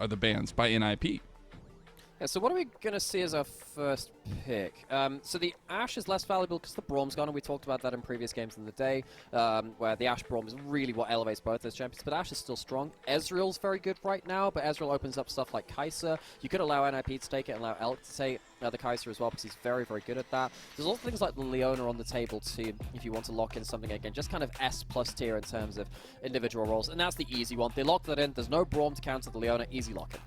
are the bans by NIP. Yeah, so what are we going to see as our first pick? So the Ashe is less valuable because the Braum's gone, and we talked about that in previous games in the day, where the Ashe Braum is really what elevates both those champions, but Ashe is still strong. Ezreal's very good right now, but Ezreal opens up stuff like Kai'Sa. You could allow NIP to take it and allow Elk to take the Kai'Sa as well, because he's very, very good at that. There's also things like the Leona on the table too, if you want to lock in something again, just kind of S+ tier in terms of individual roles, and that's the easy one. They lock that in, there's no Braum to counter the Leona, easy lock in.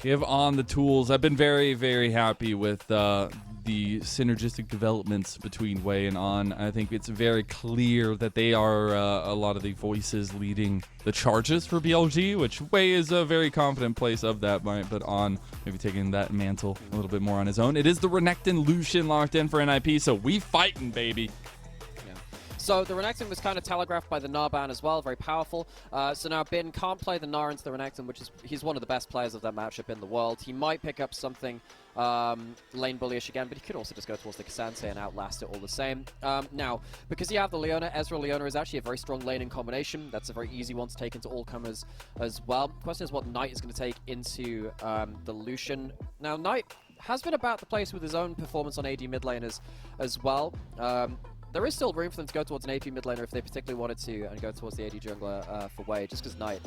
Give on the tools. I've been very, very happy with the synergistic developments between Wei and On. I think it's very clear that they are a lot of the voices leading the charges for BLG, which Wei is a very confident place of that, but On maybe taking that mantle a little bit more on his own. It is the Renekton Lucian locked in for NIP, so we fighting, baby. So the Renekton was kind of telegraphed by the Gnar ban as well, very powerful. So now Bin can't play the Gnar into the Renekton, which is, he's one of the best players of that matchup in the world. He might pick up something lane bullyish again, but he could also just go towards the K'Sante and outlast it all the same. Now, because you have the Leona, Ezreal-Leona is actually a very strong laning combination. That's a very easy one to take into all comers as well. The question is what Knight is going to take into the Lucian. Now, Knight has been about the place with his own performance on AD mid lane as well. There is still room for them to go towards an AP mid laner if they particularly wanted to, and go towards the AD jungler for Wei, just because Knight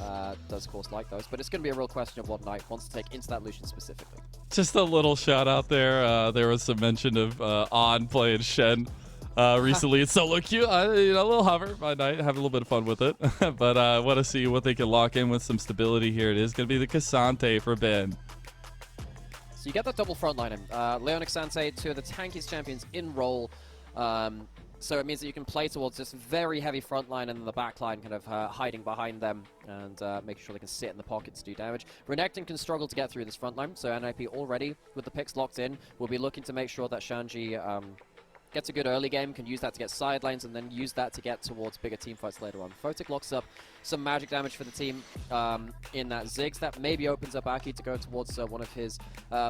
does, of course, like those. But it's going to be a real question of what Knight wants to take into that Lucian specifically. Just a little shout out there. There was some mention of On playing Shen recently. It's solo queue. A little hover by Knight, having a little bit of fun with it. But I want to see what they can lock in with some stability here. It is going to be the K'Sante for Ben. So you get that double frontline in. Leon K'Sante, two of the tankiest champions in role. So it means that you can play towards this very heavy front line and then the back line kind of hiding behind them and making sure they can sit in the pocket to do damage. Renekton can struggle to get through this front line, so NIP already, with the picks locked in, will be looking to make sure that Shanji gets a good early game, can use that to get side lanes, and then use that to get towards bigger team fights later on. Photic locks up some magic damage for the team in that Ziggs. That maybe opens up Aki to go towards one of his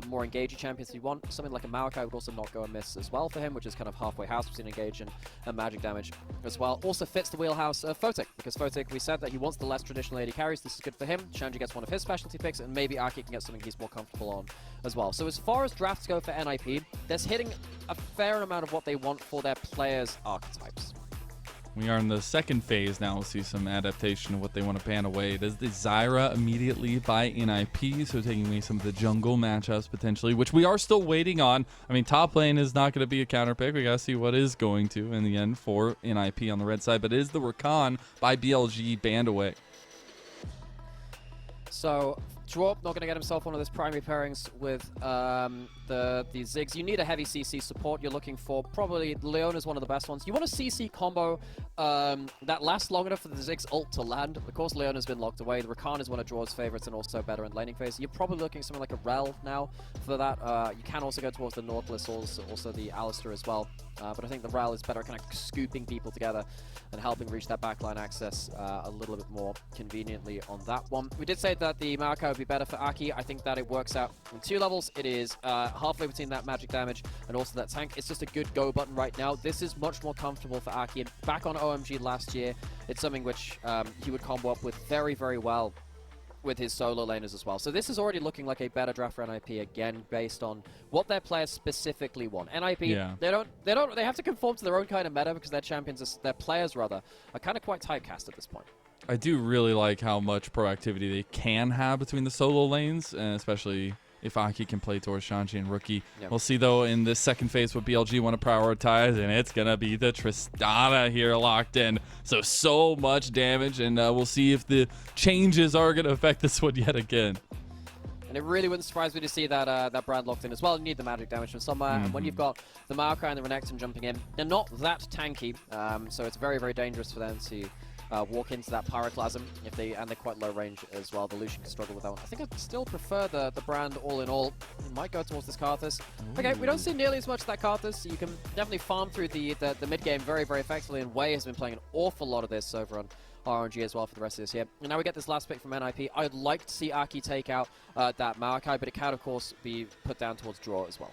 more engaging champions if you want. Something like a Maokai would also not go amiss as well for him, which is kind of halfway house between engage and magic damage as well. Also fits the wheelhouse of Photic, because Photic, we said that he wants the less traditional AD carries. This is good for him. Shanji gets one of his specialty picks, and maybe Aki can get something he's more comfortable on as well. So as far as drafts go for NIP, they're hitting a fair amount of what they want for their players' archetypes. We are in the second phase now. We'll see some adaptation of what they want to ban away. It is the Zyra immediately by NIP, so taking away some of the jungle matchups potentially, which we are still waiting on. I mean, top lane is not going to be a counter pick. We got to see what is going to in the end for NIP on the red side, but it is the Rakan by BLG banned away. So Zhuo not going to get himself one of those primary pairings with the Ziggs. You need a heavy CC support. You're looking for probably Leona is one of the best ones. You want a CC combo that lasts long enough for the Ziggs ult to land. Of course, Leona's been locked away. The Rakan is one of Zhuo's favorites and also better in laning phase. You're probably looking at something like a Rel now for that. You can also go towards the Nautilus, also the Alistar as well. But I think the Rel is better kind of scooping people together and helping reach that backline access a little bit more conveniently on that one. We did say that the Maokai would be better for Aki. I think that it works out in 2 levels. It is halfway between that magic damage and also that tank. It's just a good go button right now. This is much more comfortable for Aki. And back on OMG last year, it's something which he would combo up with very, very well with his solo laners as well. So this is already looking like a better draft for NIP again, based on what their players specifically want. NIP, they have to conform to their own kind of meta because their champions, their players rather, are kind of quite typecast at this point. I do really like how much proactivity they can have between the solo lanes, and especially if Aki can play towards Shanji and Rookie. Yep. We'll see, though, in this second phase what BLG want to prioritize, and it's going to be the Tristana here locked in. So much damage, and we'll see if the changes are going to affect this one yet again. And it really wouldn't surprise me to see that that Brand locked in as well. You need the magic damage from somewhere, and when you've got the Maokai and the Renekton jumping in, they're not that tanky, so it's very, very dangerous for them to walk into that Pyroclasm and they're quite low range as well. The Lucian can struggle with that one. I think I'd still prefer the Brand all in all. Might go towards this Karthus. Okay, we don't see nearly as much of that Karthus. So you can definitely farm through the mid game very, very effectively, and Wei has been playing an awful lot of this over on RNG as well for the rest of this year. And now we get this last pick from NIP. I'd like to see Aki take out that Maokai, but it can of course be put down towards Draw as well.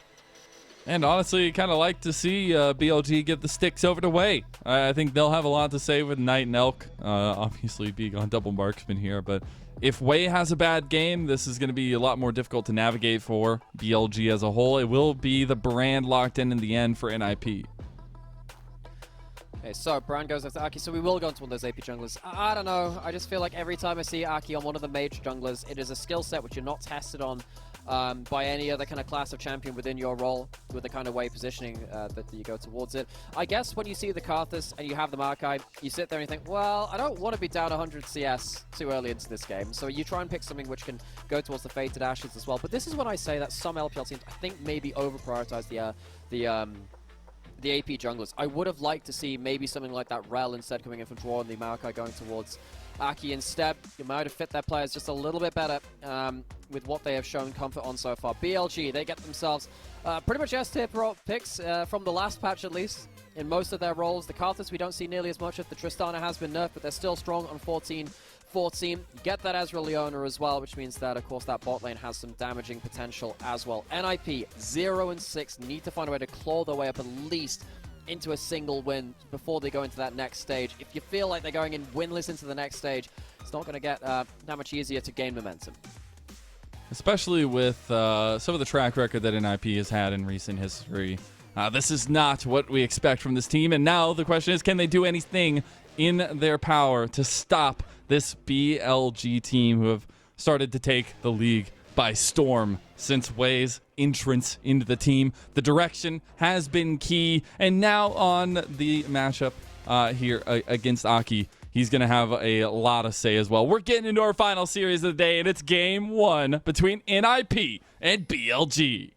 And honestly, kind of like to see BLG give the sticks over to Wei. I think they'll have a lot to say with Knight and Elk, obviously being on double marksman here, but if Wei has a bad game, this is going to be a lot more difficult to navigate for BLG as a whole. It will be the brand locked in the end for NIP. Okay, so Brand goes after Aki, so we will go into one of those AP junglers. I don't know, I just feel like every time I see Aki on one of the major junglers, it is a skill set which you're not tested on by any other kind of class of champion within your role, with the kind of way positioning that you go towards it. I guess when you see the Karthus and you have the Maokai, you sit there and you think, well, I don't want to be down 100 CS too early into this game, so you try and pick something which can go towards the Fated Ashes as well. But this is when I say that some LPL teams, I think, maybe over-prioritize the AP junglers. I would have liked to see maybe something like that Rel instead coming in from Zhuo and the Maokai going towards Aki instead. You might have fit their players just a little bit better with what they have shown comfort on so far. BLG, they get themselves pretty much S-tier picks from the last patch at least in most of their roles. The Karthus we don't see nearly as much of. The Tristana has been nerfed, but they're still strong on 14. You get that Ezreal Leona as well, which means that, of course, that bot lane has some damaging potential as well. NIP, 0 and 6, need to find a way to claw their way up at least into a single win before they go into that next stage. If you feel like they're going in winless into the next stage, it's not going to get that much easier to gain momentum. Especially with some of the track record that NIP has had in recent history. This is not what we expect from this team, and now the question is, can they do anything in their power to stop this BLG team who have started to take the league by storm since Wei's entrance into the team? The direction has been key, and now on the matchup here against Aki, he's going to have a lot of say as well. We're getting into our final series of the day, and it's game 1 between NIP and BLG.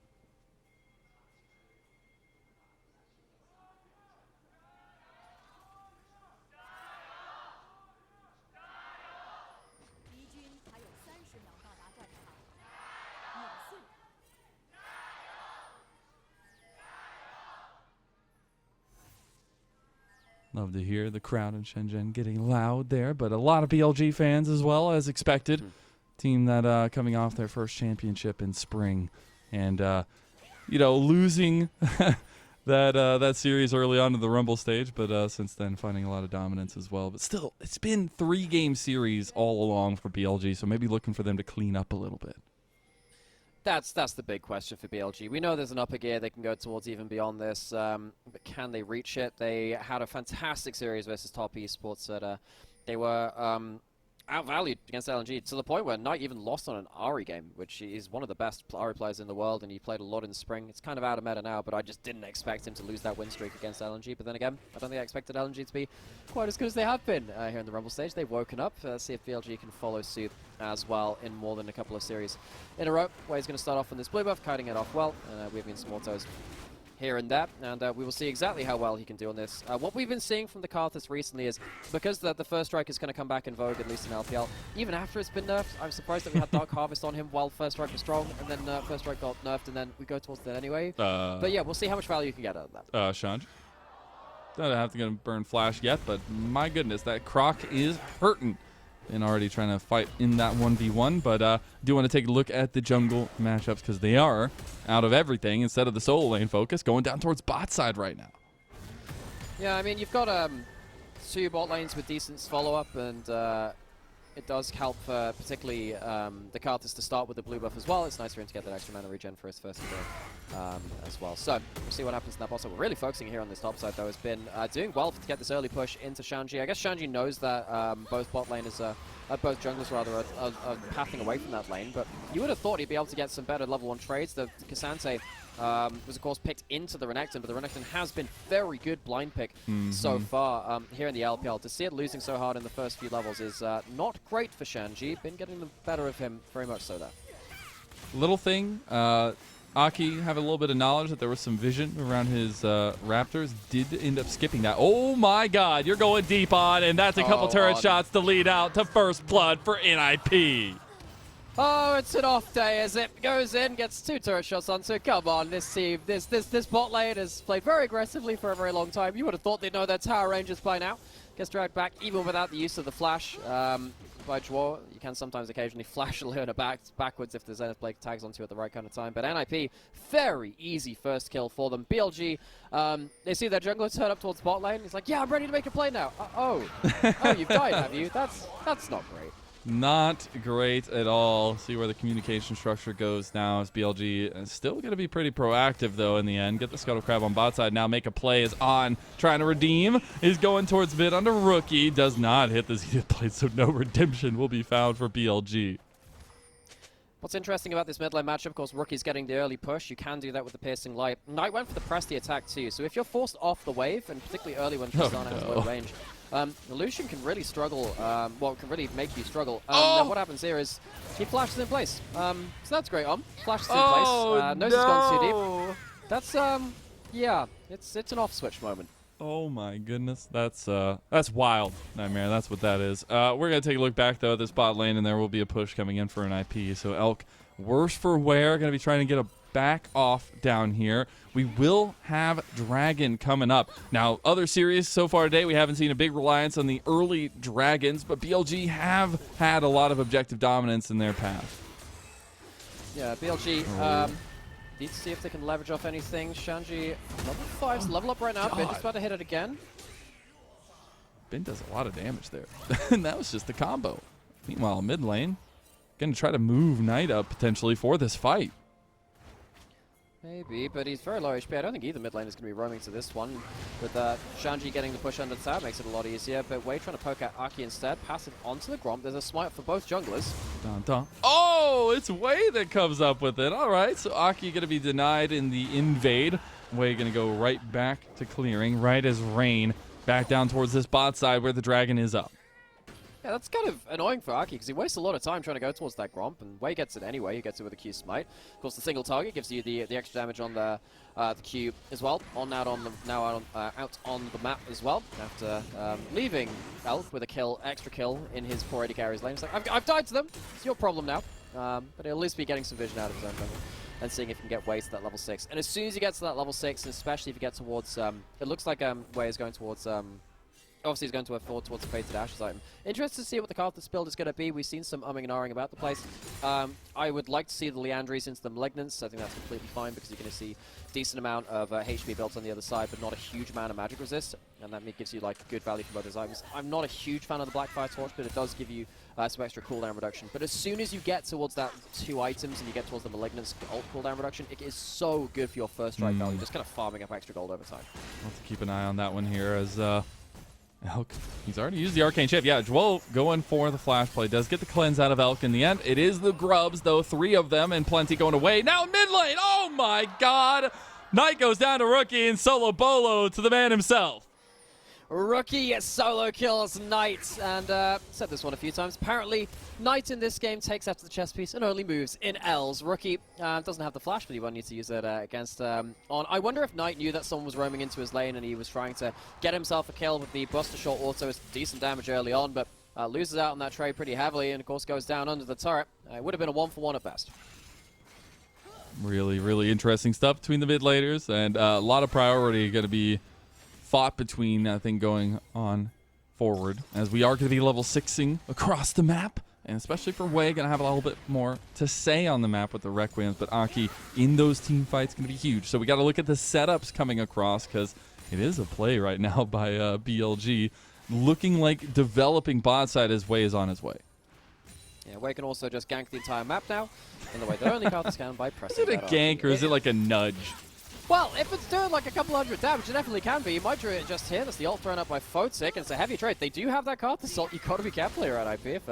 Love to hear the crowd in Shenzhen getting loud there, but a lot of BLG fans as well, as expected. Team that coming off their first championship in spring, and losing that series early on in the Rumble stage, but since then finding a lot of dominance as well. But still, it's been 3-game series all along for BLG, so maybe looking for them to clean up a little bit. That's the big question for BLG. We know there's an upper gear they can go towards even beyond this, but can they reach it? They had a fantastic series versus top esports that they were outvalued against LNG to the point where Knight even lost on an Ahri game, which is one of the best Ahri players in the world, and he played a lot in the spring. It's kind of out of meta now, but I just didn't expect him to lose that win streak against LNG. But then again, I don't think I expected LNG to be quite as good as they have been here in the Rumble stage. They've woken up. See if BLG can follow suit as well in more than a couple of series in a row. Wei's going to start off on this blue buff, kiting it off well, and we've been some autos here and there, and we will see exactly how well he can do on this. What we've been seeing from the Karthus recently is, because the first strike is going to come back in vogue, at least in LPL, even after it's been nerfed. I'm surprised that we had Dark Harvest on him while first strike was strong, and then first strike got nerfed, and then we go towards that anyway. But yeah, we'll see how much value you can get out of that. Shanji. Don't have to go burn flash yet, but my goodness, that Croc is hurting. And already trying to fight in that 1v1, but do want to take a look at the jungle matchups because they are out of everything instead of the solo lane focus going down towards bot side right now. Yeah, I mean, you've got 2 bot lanes with decent follow-up, and it does help particularly the Karthus to start with the blue buff as well. It's nice for him to get that extra mana regen for his first game as well. So we'll see what happens in that bot side. We're really focusing here on this top side, though. Has been doing well to get this early push into Shanji. I guess Shanji knows that both bot laners both junglers rather are pathing away from that lane, but you would have thought he'd be able to get some better level 1 trades. The Cassante was of course picked into the Renekton, but the Renekton has been very good blind pick so far here in the LPL. To see it losing so hard in the first few levels is not great for Shanji. Been getting the better of him very much so there. Little thing, Aki have a little bit of knowledge that there was some vision around his Raptors. Did end up skipping that. Oh my god, you're going deep on, and that's a couple turret shots to lead out to first blood for NIP. Oh, it's an off day as it goes in, gets 2 turret shots onto it. Come on, this team, this bot lane has played very aggressively for a very long time. You would have thought they'd know their tower ranges by now. Gets dragged back even without the use of the flash by Zhuo. You can sometimes occasionally flash a Leona backwards if the Zenith Blade tags onto you at the right kind of time. But NIP, very easy first kill for them. BLG, they see their jungler turn up towards bot lane. He's like, yeah, I'm ready to make a play now. Oh, you've died, have you? That's not great. Not great at all. See where the communication structure goes now as BLG is still going to be pretty proactive, though, in the end. Get the Scuttle Crab on bot side. Now make a play is on. Trying to redeem. Is going towards mid onto Rookie. Does not hit the Zenith Blade, so no redemption will be found for BLG. What's interesting about this mid lane matchup, of course, Rookie's getting the early push. You can do that with the Piercing Light. Knight went for the press the attack too, so if you're forced off the wave, and particularly early when Tristana has low range, the Lucian can really struggle, can really make you struggle. Now what happens here is he flashes in place. So that's great, flashes in place. Nose has gone too deep. That's, yeah, it's an off switch moment. Oh my goodness, that's wild, Nymeara. That's what that is. We're gonna take a look back though at this bot lane, and there will be a push coming in for an IP. So Elk, worse for wear, gonna be trying to get a back off down here. We will have Dragon coming up. Now, other series so far today, we haven't seen a big reliance on the early Dragons, but BLG have had a lot of objective dominance in their path. Yeah, BLG. Need to see if they can leverage off anything. Shanji, level 5's level up right now. Bin just about to hit it again. Bin does a lot of damage there. And that was just the combo. Meanwhile, mid lane, gonna try to move Knight up potentially for this fight. Maybe, but he's very low HP. I don't think either mid lane is going to be roaming to this one. With Shanji getting the push under the tower makes it a lot easier, but Wei trying to poke at Aki instead. Pass it onto the Gromp. There's a smite for both junglers. Dun, dun. Oh, it's Wei that comes up with it. All right, so Aki going to be denied in the invade. Wei going to go right back to clearing, right as Rain back down towards this bot side where the Dragon is up. Yeah, that's kind of annoying for Aki because he wastes a lot of time trying to go towards that Gromp, and Wei gets it anyway. He gets it with a Q smite. Of course, the single target gives you the extra damage on the Q as well. Out on the map as well. After leaving Elf with a extra kill in his 480 carries lane. He's like, I've died to them. It's your problem now. But he'll at least be getting some vision out of his own jungle and seeing if he can get Wei to that level 6. And as soon as he gets to that level 6, and especially if he gets towards, it looks like Wei is going towards. Obviously, he's going to afford towards the Fated Ashes item. Interested to see what the Karthus build is going to be. We've seen some umming and ahhing about the place. I would like to see the Leandries into the Malignants. I think that's completely fine because you're going to see a decent amount of HP built on the other side, but not a huge amount of magic resist. And that gives you like good value for both those items. I'm not a huge fan of the Blackfire Torch, but it does give you some extra cooldown reduction. But as soon as you get towards that 2 items and you get towards the Malignants ult cooldown reduction, it is so good for your first strike value. Just kind of farming up extra gold over time. We'll have to keep an eye on that one here as Elk, he's already used the Arcane Shift. Yeah, Zhuo going for the flash play. Does get the cleanse out of Elk in the end. It is the Grubs, though. 3 of them and plenty going away. Now mid lane. Oh, my God. Knight goes down to Rookie and solo bolo to the man himself. Rookie solo kills Knight, and said this one a few times. Apparently, Knight in this game takes after the chess piece and only moves in L's. Rookie doesn't have the flash, but he won't need to use it against on. I wonder if Knight knew that someone was roaming into his lane and he was trying to get himself a kill with the Buster Shot auto. It's decent damage early on, but loses out on that trade pretty heavily, and of course goes down under the turret. It would have been a 1-for-1 at best. Really, really interesting stuff between the mid laners, and a lot of priority going to be fought between, I think, going on forward, as we are going to be level 6ing across the map, and especially for Wei, going to have a little bit more to say on the map with the Requiem's, but Aki in those team fights going to be huge. So we got to look at the setups coming across, because it is a play right now by BLG, looking like developing bot side as Wei is on his way. Yeah, Wei can also just gank the entire map now, in the way that only Karthus can by pressing. Is it a gank, or is it like a nudge? Well, if it's doing like a couple hundred damage, it definitely can be. You might do it just here. That's the ult thrown up by Photic, and it's a heavy trade. They do have that Karthus ult. You've got to be careful here at IP. If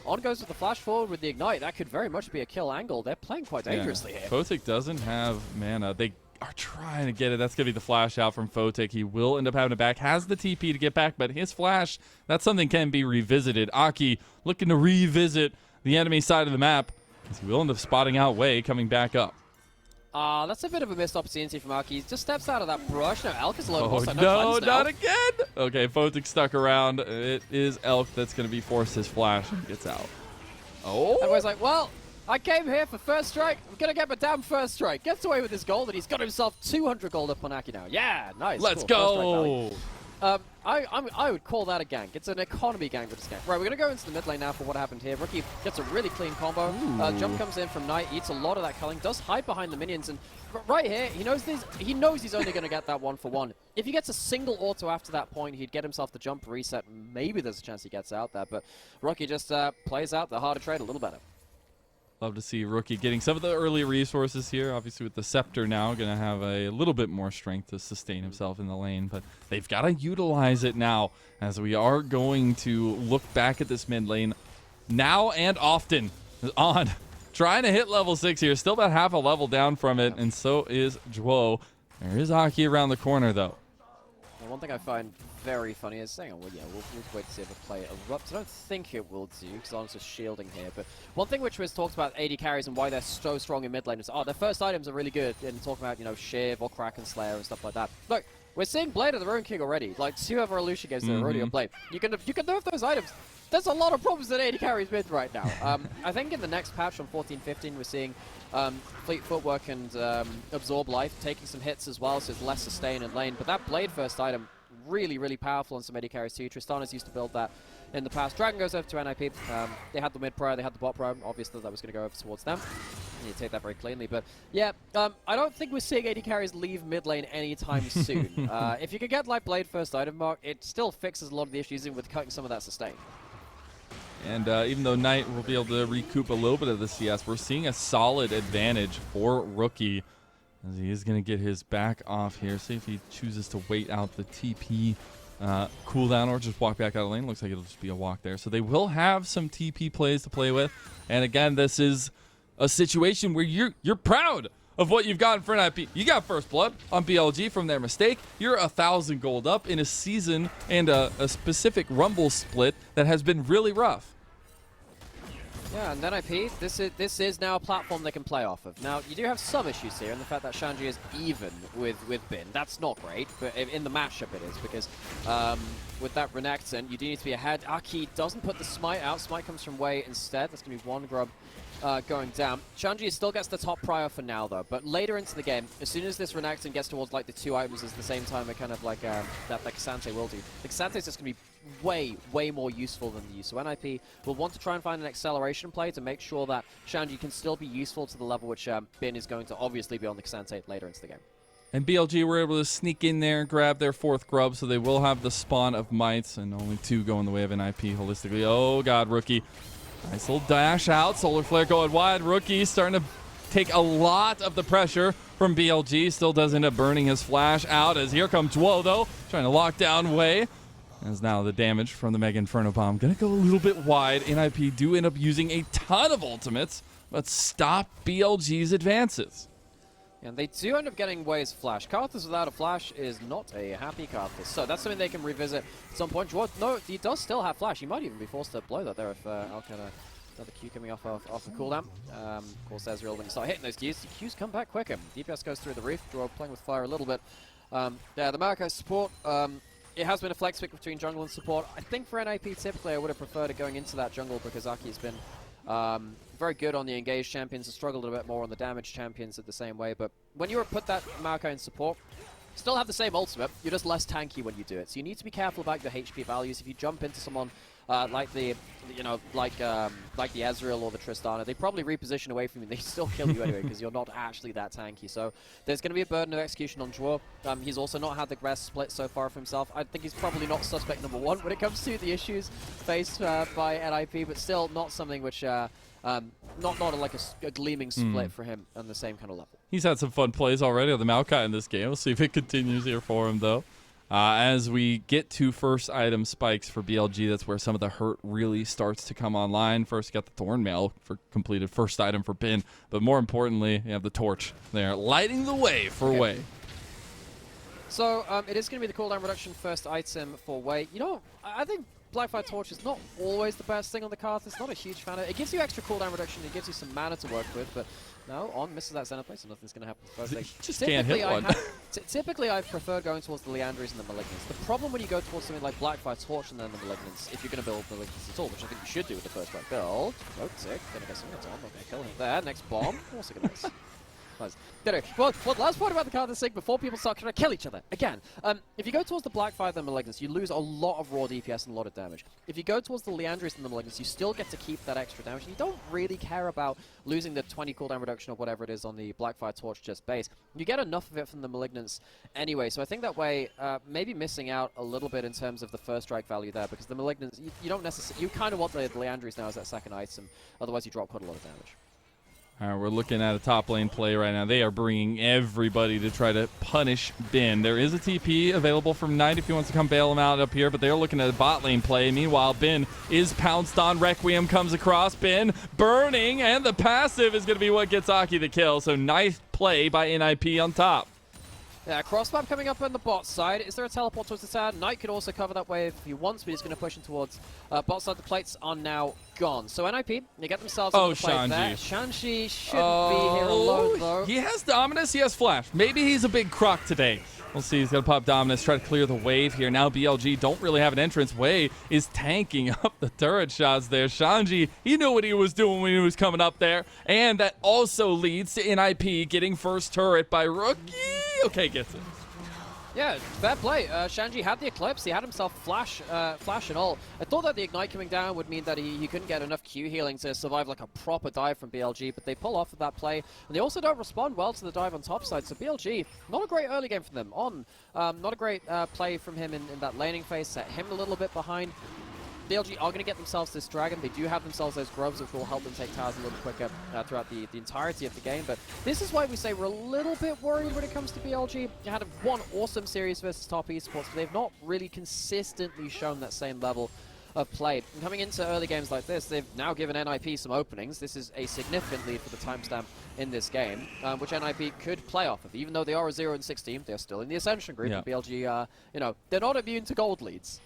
On goes with the flash forward with the Ignite, that could very much be a kill angle. They're playing quite dangerously here. Photic doesn't have mana. They are trying to get it. That's going to be the flash out from Photic. He will end up having it back. Has the TP to get back, but his flash, that's something can be revisited. Aki looking to revisit the enemy side of the map, as he will end up spotting out Wei coming back up. That's a bit of a missed opportunity from Aki. He just steps out of that brush. No, Elk is alone. Oh, no, not again. Okay, Photic stuck around. It is Elk that's going to be forced his flash and gets out. Oh. Everyone's like, well, I came here for first strike. I'm going to get my damn first strike. Gets away with his gold, and he's got himself 200 gold up on Aki now. Yeah, nice. Let's cool. go. I would call that a gank. It's an economy gank, but it's a gank. Right, we're going to go into the mid lane now for what happened here. Rookie gets a really clean combo. Jump comes in from Knight, eats a lot of that culling, does hide behind the minions, and right here, he knows he's only going to get that 1-for-1. If he gets a single auto after that point, he'd get himself the jump reset. Maybe there's a chance he gets out there, but Rookie just plays out the harder trade a little better. Love to see Rookie getting some of the early resources here. Obviously, with the Scepter now, going to have a little bit more strength to sustain himself in the lane. But they've got to utilize it now, as we are going to look back at this mid lane now and often. On trying to hit level 6 here. Still about half a level down from it, and so is Zhuo. There is Aki around the corner, though. And one thing I find very funny is, hang on, we'll wait to see if the play erupts. I don't think it will do, because I'm just shielding here. But one thing which was talked about AD carries and why they're so strong in mid lane is, their first items are really good. And talking about, Shiv or Kraken Slayer and stuff like that. Look, we're seeing Blade of the Ruin King already. Like, see whoever Lucia gives their Rodion Blade. You can nerf those items. There's a lot of problems that AD carries mid right now. I think in the next patch on 14-15, we're seeing Fleet Footwork and Absorb Life taking some hits as well, so it's less sustain in lane. But that Blade first item, really, really powerful on some AD carries too. Tristana's used to build that in the past. Dragon goes over to NIP. They had the mid pro, they had the bot pro. Obviously, that was going to go over towards them. And you take that very cleanly. But yeah, I don't think we're seeing AD carries leave mid lane anytime soon. If you could get like Blade first item mark, it still fixes a lot of the issues with cutting some of that sustain. And even though Knight will be able to recoup a little bit of the CS, we're seeing a solid advantage for Rookie, as he is going to get his back off here. See if he chooses to wait out the TP cooldown or just walk back out of lane. Looks like it'll just be a walk there. So they will have some TP plays to play with. And again, this is a situation where you're proud of what you've gotten for NIP. You got first blood on BLG from their mistake. You're 1,000 gold up in a season and a specific Rumble split that has been really rough. Yeah, and NIP, this is now a platform they can play off of. Now, you do have some issues here, and the fact that Shanji is even with Bin. That's not great, but in the matchup it is, because with that Renekton, you do need to be ahead. Aki doesn't put the Smite out. Smite comes from Wei instead. That's going to be one grub going down. Shanji still gets the top prior for now, though, but later into the game, as soon as this Renekton gets towards like the 2 items at the same time, it kind of like that Xante will do. The Xante is just going to be way more useful than the use. So NIP will want to try and find an acceleration play to make sure that Shanji can still be useful to the level which Bin is going to obviously be on the Xante later into the game. And BLG were able to sneak in there, grab their 4th grub, so they will have the spawn of mites, and only 2 go in the way of NIP holistically. Oh god, Rookie. Nice little dash out. Solar Flare going wide. Rookie starting to take a lot of the pressure from BLG. Still does end up burning his flash out, as here comes Zhuo, though, trying to lock down Wei. As now the damage from the Mega Inferno Bomb going to go a little bit wide. NIP do end up using a ton of ultimates, but stop BLG's advances. And they do end up getting Wei's flash. Karthus without a flash is not a happy Karthus. So that's something they can revisit at some point. No, he does still have flash. He might even be forced to blow that there if Alcana... Another Q coming off the cooldown. Of course, Ezreal, when you start hitting those Qs, the Qs come back quicker. DPS goes through the roof. Zhuo playing with fire a little bit. Yeah, the Mariko support... it has been a flex pick between jungle and support. I think for NIP typically I would have preferred it going into that jungle because Aki's been very good on the engaged champions and struggled a bit more on the damage champions at the same way. But when you put that Mariko in support, still have the same ultimate, you're just less tanky when you do it. So you need to be careful about your HP values. If you jump into someone like the Ezreal or the Tristana, they probably reposition away from you. They still kill you anyway because you're not actually that tanky. So there's going to be a burden of execution on Zhuo. He's also not had the best split so far for himself. I think he's probably not suspect number 1 when it comes to the issues faced by NIP, but still not something which not like a gleaming split for him on the same kind of level. He's had some fun plays already on the Maokai in this game. We'll see if it continues here for him, though. As we get to first item spikes for BLG, that's where some of the hurt really starts to come online. First, got the Thorn Mail for completed first item for Bin, but more importantly, you have the Torch there, lighting the way for Wei. So it is going to be the cooldown reduction first item for Wei. You know, I think Blackfire Torch is not always the best thing on the card. It's not a huge fan of it. It gives you extra cooldown reduction. It gives you some mana to work with, but no, on misses that center play, so nothing's going to happen. First thing. Just can't hit one. Typically, I prefer going towards the Leandries and the Malignants. The problem when you go towards something like Blackfire Torch and then the Malignants, if you're going to build Malignants at all, which I think you should do with the first right build. Oh, sick. Going to get something on. Not going to kill him there. Next bomb. Also going to miss. Nice. Well, last point about the counter-sig before people start trying to kill each other. Again, if you go towards the Blackfire and the Malignance, you lose a lot of raw DPS and a lot of damage. If you go towards the Leandris and the Malignance, you still get to keep that extra damage. And you don't really care about losing the 20 cooldown reduction or whatever it is on the Blackfire Torch just base. You get enough of it from the Malignance anyway. So I think that way, maybe missing out a little bit in terms of the first strike value there, because the Malignance, you don't necessarily, you kind of want the Leandris now as that second item. Otherwise, you drop quite a lot of damage. All right, we're looking at a top lane play right now. They are bringing everybody to try to punish Bin. There is a TP available from Knight if he wants to come bail him out up here, but they're looking at a bot lane play. Meanwhile, Bin is pounced on. Requiem comes across. Bin burning, and the passive is going to be what gets Aki the kill. So nice play by NIP on top. Yeah, cross-map coming up on the bot side. Is there a teleport towards the tower? Knight could also cover that wave if he wants, but he's going to push him towards bot side. The plates are now gone. So NIP, they get themselves into the play there. Shanji shouldn't be here alone, though. He has Dominus, he has Flash. Maybe he's a big croc today. We'll see. He's going to pop Dominus, try to clear the wave here. Now BLG don't really have an entrance. Wei is tanking up the turret shots there. Shanji, he knew what he was doing when he was coming up there. And that also leads to NIP getting first turret by Rookie. Okay, gets it. Yeah, fair play. Shanji had the Eclipse. He had himself flash and all. I thought that the Ignite coming down would mean that he couldn't get enough Q healing to survive like a proper dive from BLG, but they pull off of that play, and they also don't respond well to the dive on top side. So BLG, not a great early game from them. Not a great play from him in that laning phase. Set him a little bit behind. BLG are going to get themselves this dragon. They do have themselves those groves, which will help them take towers a little quicker throughout the entirety of the game. But this is why we say we're a little bit worried when it comes to BLG. They had one awesome series versus top esports, but they've not really consistently shown that same level of play. And coming into early games like this, they've now given NIP some openings. This is a significant lead for the timestamp in this game, which NIP could play off of. Even though they are a 0-6 team, they're still in the Ascension group. Yeah. And BLG, they're not immune to gold leads.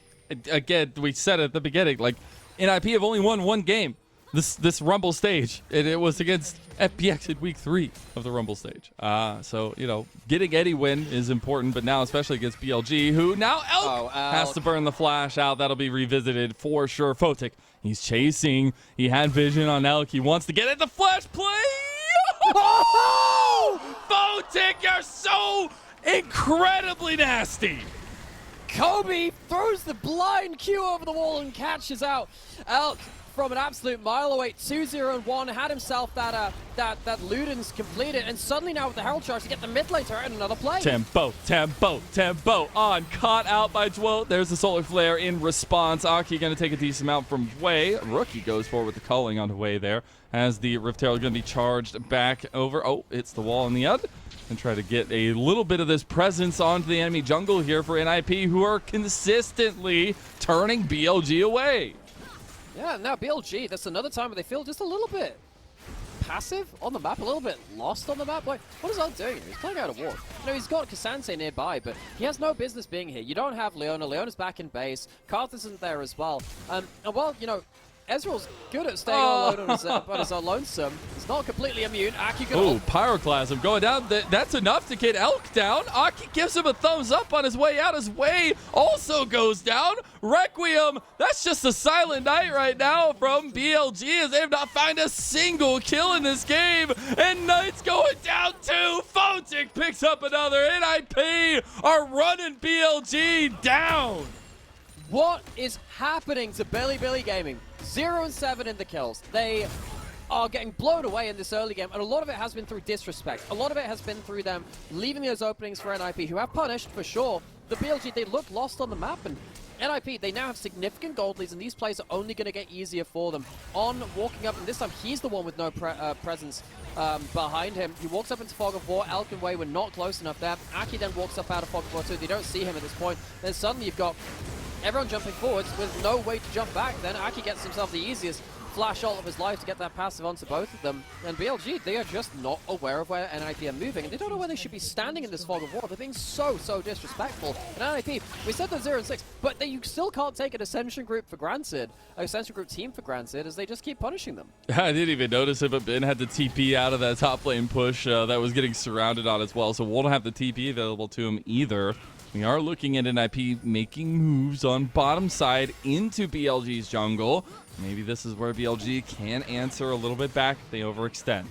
Again, we said at the beginning, like, NIP have only won one game this Rumble stage, and it was against FPX in week 3 of the Rumble stage. So, getting any win is important, but now especially against BLG, who now Elk has to burn the flash out. That'll be revisited for sure. Photic, he's chasing. He had vision on Elk. He wants to get at the flash play. Oh! Photic, you're so incredibly nasty. Kobe throws the blind Q over the wall and catches out Elk from an absolute mile away. 2-0-1, had himself that Ludens completed, and suddenly now with the Herald Charge to get the mid lane turret and another play. Tempo on, caught out by Zhuo. There's the Solar Flare in response. Aki going to take a decent amount from Wei. Rookie goes forward with the culling onto Wei there, as the Rift Herald going to be charged back over. Oh, it's the wall in the end. And try to get a little bit of this presence onto the enemy jungle here for NIP, who are consistently turning BLG away. Yeah, now BLG, that's another time where they feel just a little bit passive on the map, a little bit lost on the map. Like, what is Elk doing? He's playing out of war. He's got Cassante nearby, but he has no business being here. You don't have Leona. Leona's back in base. Karth isn't there as well. And well, Ezreal's good at staying all alone on his own lonesome. He's not completely immune. Aki oh, Pyroclasm going down. That's enough to get Elk down. Aki gives him a thumbs up on his way out. His way also goes down. Requiem, that's just a silent night right now from BLG, as they have not found a single kill in this game. And Knight's going down too. Photic picks up another. NIP are running BLG down. What is happening to Bilibili Gaming? 0-7 in the kills. They are getting blown away in this early game, and a lot of it has been through disrespect. A lot of it has been through them leaving those openings for NIP, who have punished, for sure. The BLG, they look lost on the map, and NIP, they now have significant gold leads, and these plays are only going to get easier for them. On walking up, and this time he's the one with no presence behind him. He walks up into Fog of War. Elk and Wei were not close enough there. Aki then walks up out of Fog of War too. They don't see him at this point. Then suddenly you've got everyone jumping forwards with no way to jump back. Then Aki gets himself the easiest flash ult of his life to get that passive onto both of them. And BLG, they are just not aware of where NIP are moving, and they don't know where they should be standing in this Fog of War. They're being so disrespectful. And NIP, we said they're 0-6, but you still can't take an Ascension group for granted, an Ascension group team for granted, as they just keep punishing them. I didn't even notice it, but Ben had the TP out of that top lane push that was getting surrounded on as well, so won't have the TP available to him either. We are looking at NIP making moves on bottom side into BLG's jungle. Maybe this is where BLG can answer a little bit back if they overextend.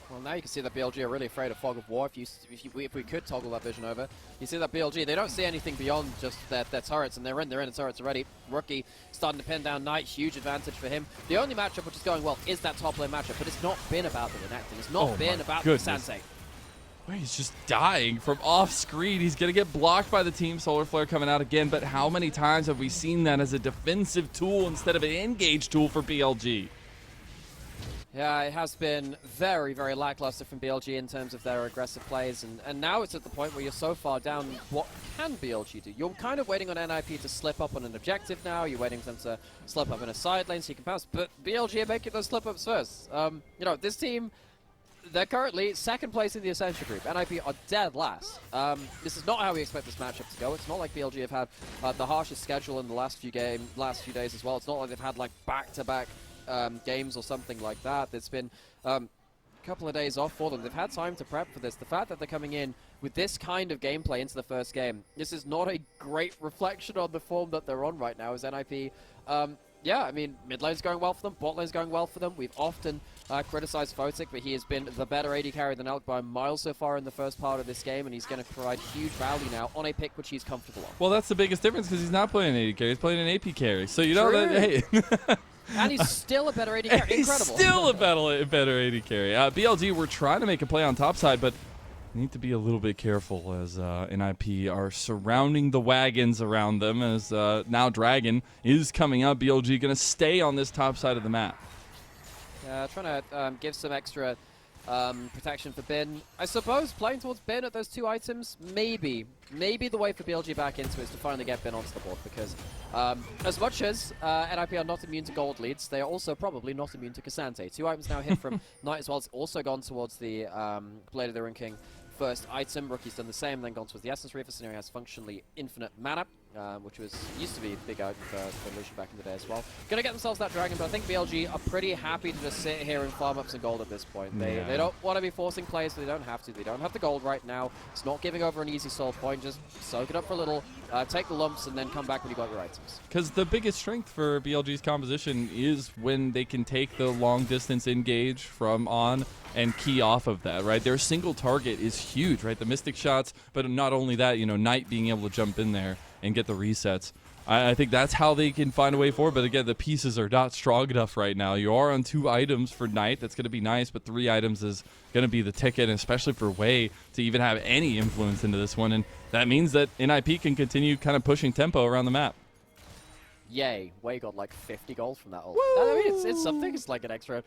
Well, now you can see that BLG are really afraid of Fog of War. If we could toggle that vision over, you see that BLG, they don't see anything beyond just their turrets, and they're in the turrets already. Rookie starting to pin down Knight, huge advantage for him. The only matchup which is going well is that top lane matchup, but it's not been about the Renekton. It's not been about the Sensei. Wait, he's just dying from off screen. He's going to get blocked by the team. Solar Flare coming out again, but how many times have we seen that as a defensive tool instead of an engage tool for BLG? Yeah, it has been very, very lackluster from BLG in terms of their aggressive plays, and now it's at the point where you're so far down, what can BLG do? You're kind of waiting on NIP to slip up on an objective now, you're waiting for them to slip up in a side lane so you can pass, but BLG are making those slip-ups first. You know, this team, they're currently second place in the Ascension group. NIP are dead last. This is not how we expect this matchup to go. It's not like BLG have had the harshest schedule in the last few days as well. It's not like they've had like back-to-back games or something like that. There's been a couple of days off for them. They've had time to prep for this. The fact that they're coming in with this kind of gameplay into the first game, this is not a great reflection on the form that they're on right now as NIP. Yeah, I mean, mid lane's going well for them, bot lane's going well for them. We've often criticized Photic, but he has been the better AD carry than Elk by a mile so far in the first part of this game, and he's going to provide huge value now on a pick which he's comfortable on. Well, that's the biggest difference because he's not playing an AD carry, he's playing an AP carry. So you know that, hey. And he's still a better AD carry. Incredible. He's still a better AD carry. BLG, we're trying to make a play on top side, but need to be a little bit careful as NIP are surrounding the wagons around them as now Dragon is coming up. BLG going to stay on this top side of the map. Trying to give some extra protection for Bin. I suppose playing towards Bin at those two items, maybe the way for BLG back into it is to finally get Bin onto the board, because as much as NIP are not immune to gold leads, they are also probably not immune to Cassante. Two items now hit from Knight as well. It's also gone towards the Blade of the Rune King first item. Rookie's done the same, then gone towards the Essence Reaver, so now he has functionally infinite mana, which used to be a big item for Lucian back in the day as well. Gonna get themselves that dragon, but I think BLG are pretty happy to just sit here and farm up some gold at this point. They don't want to be forcing plays, so they don't have to. They don't have the gold right now. It's not giving over an easy soul point. Just soak it up for a little, take the lumps, and then come back when you got your items. Because the biggest strength for BLG's composition is when they can take the long distance engage from on and key off of that, right? Their single target is huge, right? The Mystic shots, but not only that, you know, Knight being able to jump in there and get the resets. I think that's how they can find a way forward, but again, the pieces are not strong enough right now. You are on 2 items for Knight. That's going to be nice, but 3 items is going to be the ticket, especially for Wei to even have any influence into this one, and that means that NIP can continue kind of pushing tempo around the map. Yay, Wei got like 50 gold from that ult. I mean, it's something. It's like an extra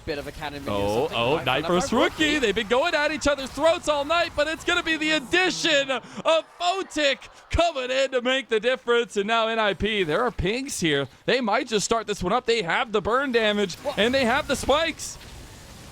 bit of a cannon. Knight versus Rookie. They've been going at each other's throats all night, but it's going to be the addition of Photic coming in to make the difference. And now NIP, there are pings here. They might just start this one up. They have the burn damage, and they have the spikes.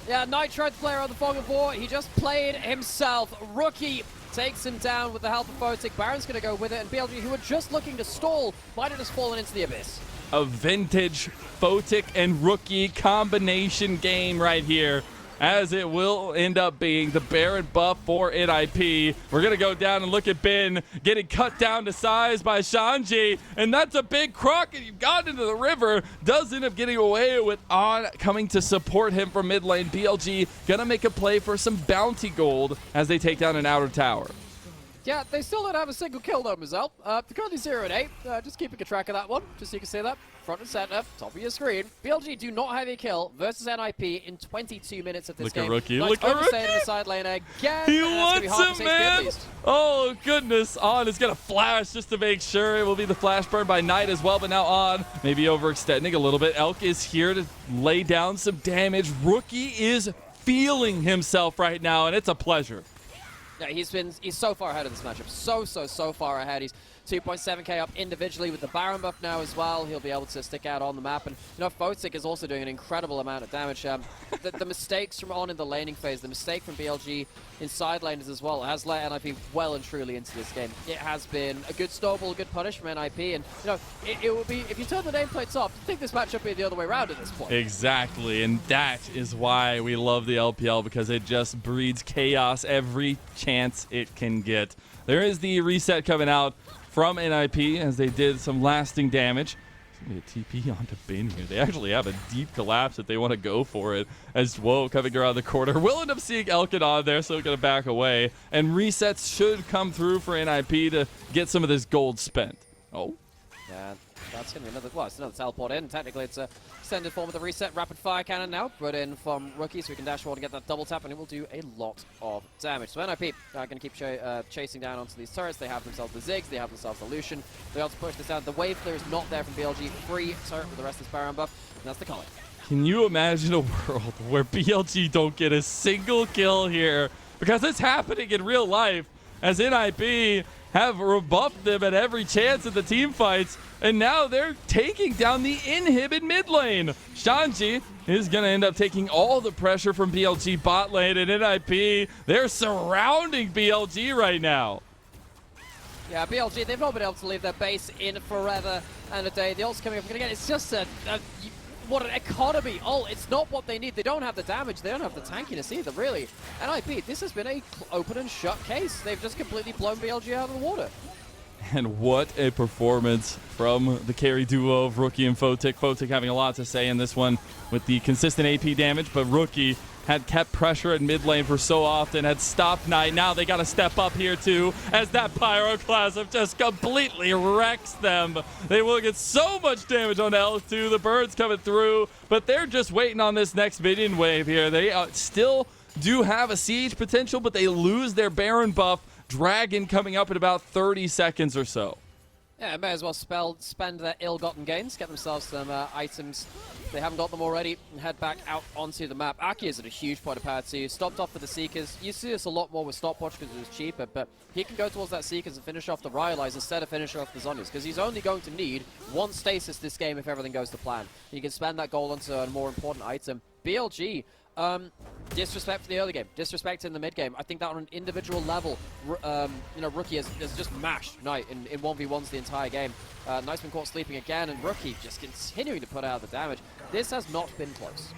Yeah, Knight tried to play around the Fog of War. He just played himself. Rookie takes him down with the help of Photic. Baron's going to go with it, and BLG, who were just looking to stall, might have just fallen into the abyss. A vintage Photic and Rookie combination game right here, as it will end up being the Baron buff for NIP. We're going to go down and look at Ben getting cut down to size by Shanji, and that's a big croc, and you've gotten into the river. Does end up getting away with On coming to support him from mid lane. BLG going to make a play for some bounty gold as they take down an outer tower. Yeah, they still don't have a single kill though, Mazel. They're currently 0-8. Just keeping a track of that one, just so you can see that. Front and center, top of your screen. BLG do not have a kill versus NIP in 22 minutes of this game. Look at Rookie, look at Rookie! In the side lane again. He wants him, man! Oh, goodness. On is going to flash just to make sure. It will be the flash burn by Knight as well, but now On maybe overextending a little bit. Elk is here to lay down some damage. Rookie is feeling himself right now, and it's a pleasure. Yeah, he's so far ahead of this matchup. So far ahead. He's 2.7k up individually with the Baron buff now as well. He'll be able to stick out on the map. And, you know, Photic is also doing an incredible amount of damage. The mistakes from On in the laning phase, the mistake from BLG in side laners as well, has let NIP well and truly into this game. It has been a good snowball, a good punish from NIP. And, you know, it will be, if you turn the nameplates off, I think this matchup would be the other way around at this point. Exactly. And that is why we love the LPL, because it just breeds chaos every chance it can get. There is the reset coming out from NIP as they did some lasting damage. A TP onto Bin here. They actually have a deep collapse if they want to go for it. As Zhuo coming around the corner. We'll end up seeing Elkin on there, so going to back away. And resets should come through for NIP to get some of this gold spent. Oh. Yeah, that's going to be another, well, it's another teleport in. Technically, it's a extended form of the reset. Rapid fire cannon now. Put in from Rookie, so we can dash forward and get that double tap, and it will do a lot of damage. So NIP are going to keep chasing down onto these turrets. They have themselves the Ziggs, they have themselves the Lucian. They also push this down. The wave clear is not there from BLG. Free turret with the rest of this Baron buff, and that's the calling. Can you imagine a world where BLG don't get a single kill here? Because it's happening in real life, as NIP have rebuffed them at every chance of the team fights, and now they're taking down the inhib in mid lane. Shanji is going to end up taking all the pressure from BLG bot lane, and NIP, they're surrounding BLG right now. Yeah, BLG, they've not been able to leave their base in forever and a day. The ult's coming up again. It's just what an economy ult. It's not what they need. They don't have the damage. They don't have the tankiness either, really. NIP, this has been a open and shut case. They've just completely blown BLG out of the water. And what a performance from the carry duo of Rookie and Photic. Photic having a lot to say in this one with the consistent AP damage, but Rookie had kept pressure at mid lane for so often, had stopped Knight. Now they got to step up here too, as that Pyroclasm just completely wrecks them. They will get so much damage on L2. The birds coming through, but they're just waiting on this next minion wave here. They still do have a siege potential, but they lose their Baron buff. Dragon coming up in about 30 seconds or so. Yeah, may as well spend their ill-gotten gains, get themselves some items. If they haven't got them already, and head back out onto the map. Aki is at a huge point of power too. Stopped off for the Seekers. You see this a lot more with Stopwatch because it was cheaper, but he can go towards that Seekers and finish off the Rylai's instead of finishing off the Zhonya's, because he's only going to need one stasis this game if everything goes to plan. You can spend that gold onto a more important item. BLG, disrespect for the early game, disrespect in the mid game. I think that on an individual level, Rookie has just mashed Knight in 1v1s the entire game. Knight's been caught sleeping again, and Rookie just continuing to put out the damage. This has not been close.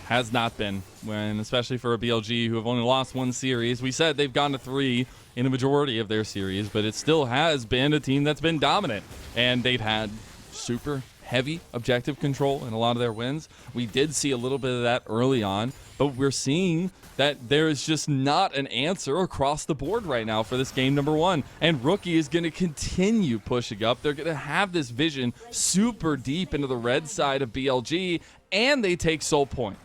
Has not been, especially for a BLG who have only lost one series. We said they've gone to 3 in a majority of their series, but it still has been a team that's been dominant, and they've had super heavy objective control in a lot of their wins. We did see a little bit of that early on, but we're seeing that there is just not an answer across the board right now for this game number 1. And Rookie is going to continue pushing up. They're going to have this vision super deep into the red side of BLG, and they take Soul Point.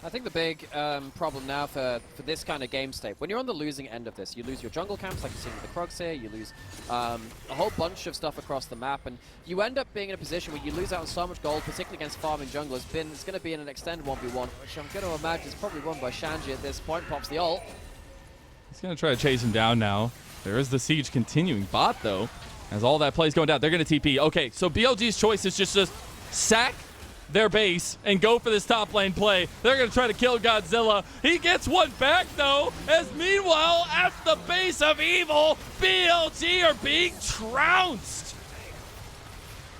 I think the big problem now for this kind of game state, when you're on the losing end of this, you lose your jungle camps like you've seen with the Krugs here, you lose a whole bunch of stuff across the map, and you end up being in a position where you lose out on so much gold, particularly against farming junglers. It's going to be in an extended 1v1, which I'm going to imagine is probably won by Shanji at this point. Pops the ult. He's going to try to chase him down now. There is the siege continuing. Bot, though, as all that play is going down, they're going to TP. Okay, so BLG's choice is just sack their base and go for this top lane play. They're going to try to kill Godzilla. He gets one back, though, as meanwhile, at the base of evil, BLG are being trounced.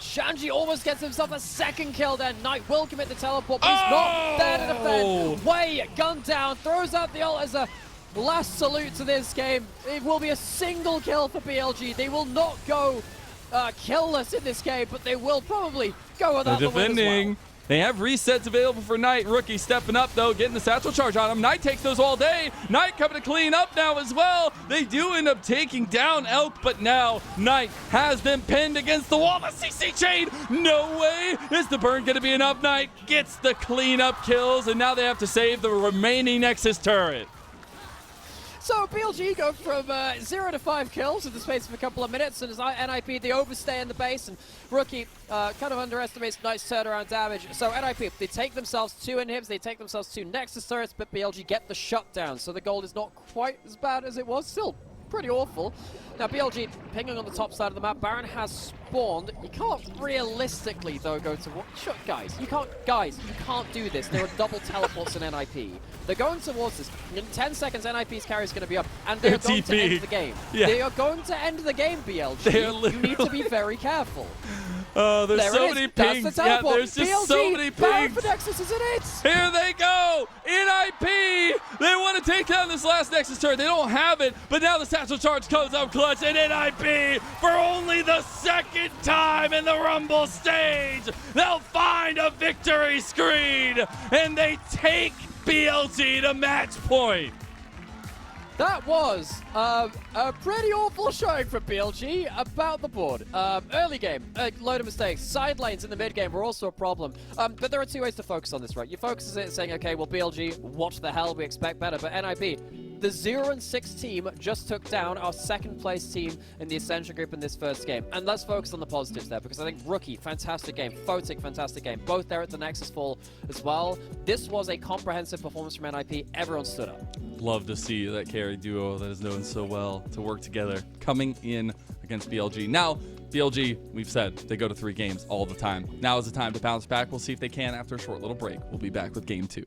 Shanji almost gets himself a second kill then. Knight will commit the teleport, but he's not there to defend. Way, gun down, throws out the ult as a last salute to this game. It will be a single kill for BLG. They will not go killless in this game, but they will probably go without the win as well. They have resets available for Knight. Rookie stepping up, though, getting the satchel charge on him. Knight takes those all day. Knight coming to clean up now as well. They do end up taking down Elk, but now Knight has them pinned against the wall. The CC chain, no way. Is the burn going to be enough? Knight gets the cleanup kills, and now they have to save the remaining Nexus turret. So BLG go from 0 to 5 kills in the space of a couple of minutes, and as NIP, they overstay in the base, and Rookie kind of underestimates Knight's turnaround damage. So NIP, they take themselves 2 inhibs, they take themselves 2 Nexus turrets, but BLG get the shutdown, so the gold is not quite as bad as it was. Still pretty awful. Now BLG pinging on the top side of the map. Baron has spawned. You can't realistically though go to guys. You can't do this. There are double teleports in NIP. They're going towards this. In 10 seconds, NIP's carry is going to be up, and they're going to end the game. Yeah. They are going to end the game, BLG. You need to be very careful. There's so many pings. Yeah, there's just BLG, so many pings. Baron for Nexus, isn't it? Here they go. NIP. They want to take down this last Nexus turret. They don't have it, but now the Satchel Charge comes up clutch, and NIP, for only the second time in the Rumble stage, they'll find a victory screen, and they take BLG to match point. That was a pretty awful showing from BLG about the board. Early game, a load of mistakes. Side lanes in the mid game were also a problem. But there are two ways to focus on this, right? You focus on it saying, okay, well, BLG, what the hell, we expect better. But NIP, the 0-6 team just took down our second place team in the Ascension group in this first game. And let's focus on the positives there, because I think Rookie, fantastic game. Photic, fantastic game. Both there at the Nexus Fall as well. This was a comprehensive performance from NIP. Everyone stood up. Love to see that carry duo that is known so well to work together coming in against BLG. Now, BLG, we've said, they go to 3 games all the time. Now is the time to bounce back. We'll see if they can after a short little break. We'll be back with game 2.